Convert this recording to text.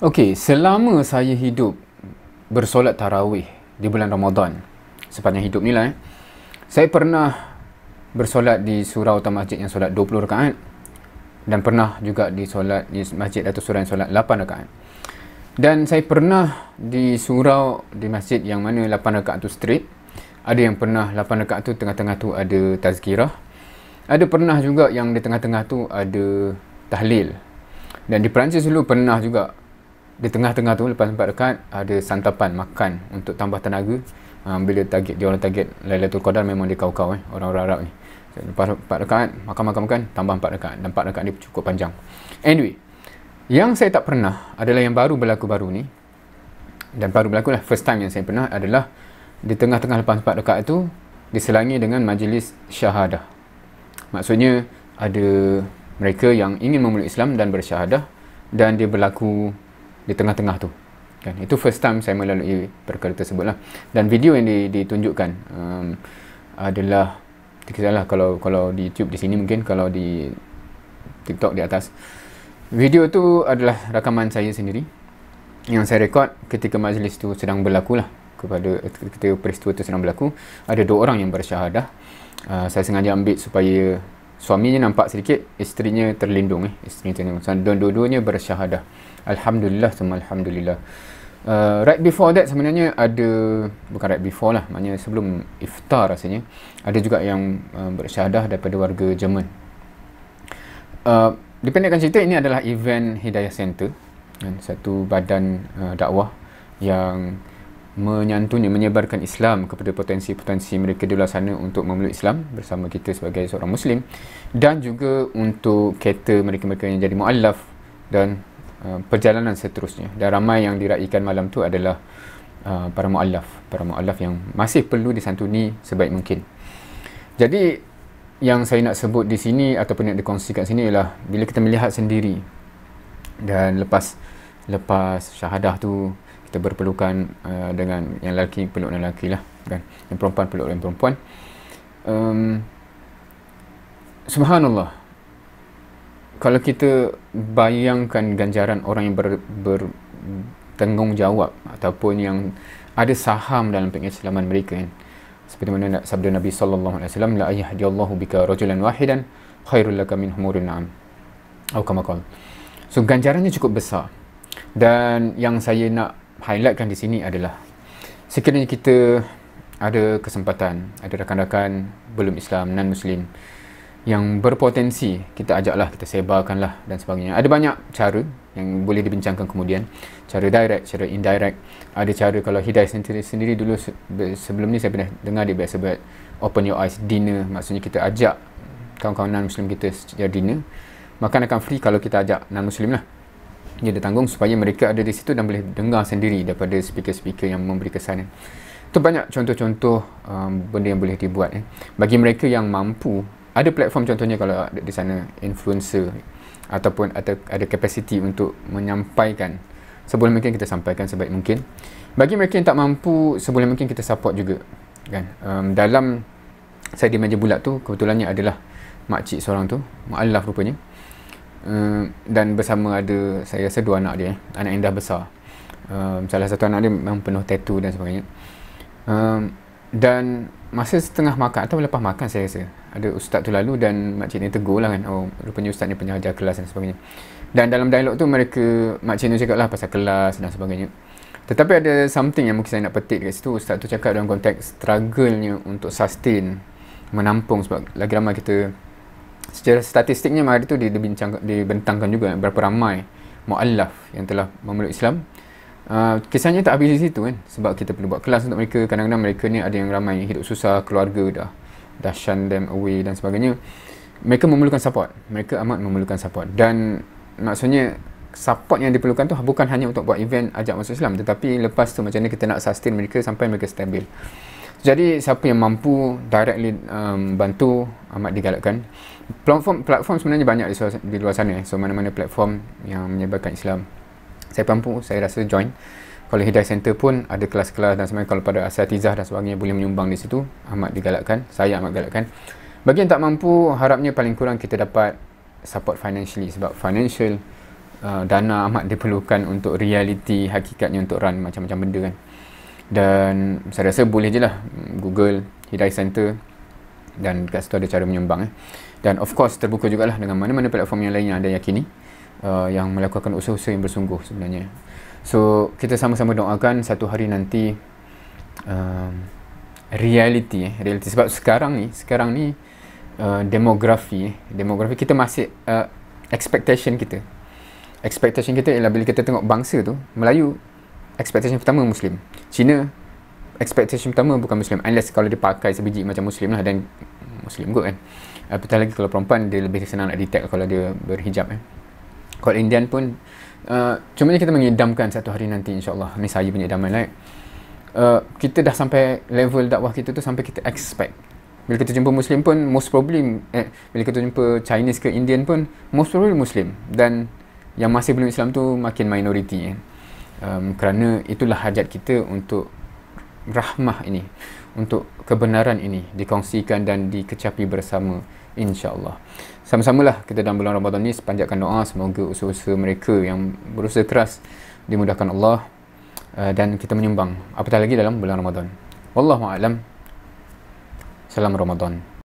Okey, selama saya hidup bersolat tarawih di bulan Ramadan, sepanjang hidup ni lah, saya pernah bersolat di surau atau masjid yang solat 20 rakaat dan pernah juga di solat di masjid atau surau yang solat 8 rakaat. Dan saya pernah di surau di masjid yang mana 8 rakaat tu straight. Ada yang pernah 8 rakaat tu tengah-tengah tu ada tazkirah. Ada pernah juga yang di tengah-tengah tu ada tahlil. Dan di Perancis dulu pernah juga di tengah-tengah tu lepas 4 rakaat ada santapan makan untuk tambah tenaga. Bila target dia orang target Lailatul Qadar memang dia kau-kau orang-orang Arab ni. Lepas 4 rakaat makan tambah 4 rakaat dan 4 rakaat dia cukup panjang. Anyway, yang saya tak pernah adalah yang baru berlaku baru ni. Dan baru berlaku lah, first time yang saya pernah adalah di tengah-tengah lepas 4 rakaat tu diselangi dengan majlis syahadah. Maksudnya ada mereka yang ingin memeluk Islam dan bersyahadah dan dia berlaku di tengah-tengah tu. Kan? Itu first time saya melalui perkara tersebut lah. Dan video yang ditunjukkan adalah kisahlah kalau di YouTube di sini mungkin, kalau di TikTok di atas. Video tu adalah rakaman saya sendiri yang saya rekod ketika majlis tu sedang berlaku lah. Ketika peristiwa tu sedang berlaku, ada 2 orang yang bersyahadah. Saya sengaja ambil supaya suaminya nampak sedikit, isterinya terlindung. Isterinya terlindung. Dua-duanya bersyahadah. Alhamdulillah, semua Alhamdulillah. Right before that sebenarnya ada, bukan right before lah, maknanya sebelum iftar rasanya, ada juga yang bersyahadah daripada warga Jerman. Dipendekkan cerita, ini adalah event Hidayah Center, satu badan dakwah yang menyebarkan Islam kepada potensi-potensi mereka di luar sana untuk memeluk Islam bersama kita sebagai seorang Muslim, dan juga untuk cater mereka-mereka yang jadi mu'allaf dan perjalanan seterusnya. Dan ramai yang diraikan malam tu adalah para mu'allaf yang masih perlu disantuni sebaik mungkin. Jadi yang saya nak sebut di sini ataupun nak dikongsikan sini ialah bila kita melihat sendiri dan lepas syahadah tu kita berpelukan dengan yang lelaki peluk dengan lelaki lah, kan, yang perempuan peluk dengan perempuan. Subhanallah, kalau kita bayangkan ganjaran orang yang bertanggungjawab ataupun yang ada saham dalam pengislaman mereka, kan, seperti mana sabda Nabi sallallahu alaihi wasallam, la yahdiyallahu bika rajulan wahidan khairul laka min humurin na'am, atau kama qala. So ganjarannya cukup besar. Dan yang saya nak highlightkan di sini adalah sekiranya kita ada kesempatan, ada rakan-rakan belum Islam, non-Muslim yang berpotensi, kita ajaklah, kita sebarkanlah dan sebagainya. Ada banyak cara yang boleh dibincangkan kemudian. Cara direct, cara indirect. Ada cara kalau Hidayah sendiri dulu sebelum ni saya pernah dengar dia biasa buat open your eyes dinner. Maksudnya kita ajak kawan-kawan non-Muslim kita secara dinner. Makan akan free kalau kita ajak non-Muslim lah. Dia ada tanggung supaya mereka ada di situ dan boleh dengar sendiri daripada speaker-speaker yang memberi kesan. Itu banyak contoh-contoh benda yang boleh dibuat. Bagi mereka yang mampu, ada platform contohnya kalau ada di sana influencer ataupun ada capacity untuk menyampaikan, sebelum mungkin kita sampaikan sebaik mungkin. Bagi mereka yang tak mampu, sebelum mungkin kita support juga, kan. Dalam saya di meja bulat tu kebetulannya adalah makcik seorang tu, mu'allaf rupanya. Dan bersama ada, saya rasa 2 anak dia, anak yang dah besar. Salah satu anak dia memang penuh tattoo dan sebagainya. Dan masa setengah makan atau lepas makan, saya rasa ada ustaz tu lalu dan makcik ni tegur lah, kan, oh rupanya ustaz ni pengajar kelas dan sebagainya. Dan dalam dialog tu makcik ni cakap lah pasal kelas dan sebagainya. Tetapi ada something yang mungkin saya nak petik dekat situ. Ustaz tu cakap dalam konteks struggle-nya untuk sustain, menampung, sebab lagi ramai kita, secara statistiknya hari tu dibentangkan juga berapa ramai mu'allaf yang telah memeluk Islam. Kisahnya tak habis di situ, kan, sebab kita perlu buat kelas untuk mereka. Kadang-kadang mereka ni ada yang ramai yang hidup susah, keluarga dah shun them away dan sebagainya. Mereka memerlukan support, mereka amat memerlukan support. Dan maksudnya support yang diperlukan tu bukan hanya untuk buat event ajak masuk Islam, tetapi lepas tu macam mana kita nak sustain mereka sampai mereka stabil. Jadi siapa yang mampu directly bantu, amat digalakkan. Platform sebenarnya banyak di luar sana. So mana-mana platform yang menyebarkan Islam, saya mampu, saya rasa join. Kalau Hidayah Center pun ada kelas-kelas dan sebenarnya kalau pada asatizah dan sebagainya boleh menyumbang di situ, amat digalakkan. Saya amat galakkan. Bagi yang tak mampu, harapnya paling kurang kita dapat support financially, sebab financial dana amat diperlukan untuk reality hakikatnya untuk run macam-macam benda kan. Dan saya rasa boleh je lah Google Hidayah Center dan kat situ ada cara menyumbang. Dan of course terbuka jugalah dengan mana-mana platform yang lain yang anda yakini yang melakukan usaha-usaha yang bersungguh sebenarnya. So kita sama-sama doakan satu hari nanti reality sebab sekarang ni demografi kita masih expectation kita ialah bila kita tengok bangsa tu, Melayu expectation pertama Muslim, Cina expectation pertama bukan Muslim, unless kalau dia pakai sebiji macam Muslim lah, dan Muslim kot kan. Apatah lagi kalau perempuan, dia lebih senang nak detect kalau dia berhijab kan. Kalau Indian pun cumanya kita mengidamkan satu hari nanti insyaAllah, ni saya punya idaman lah, kita dah sampai level dakwah kita tu sampai kita expect bila kita jumpa Muslim pun most probably bila kita jumpa Chinese ke Indian pun most probably Muslim, dan yang masih belum Islam tu makin minority kan. Kerana itulah hajat kita untuk rahmah ini, untuk kebenaran ini dikongsikan dan dikecapi bersama insya-Allah. Sama-samalah kita dalam bulan Ramadan ni panjatkan doa semoga usaha-usaha mereka yang berusaha keras dimudahkan Allah, dan kita menyumbang apatah lagi dalam bulan Ramadan. Wallahu a'lam. Salam Ramadan.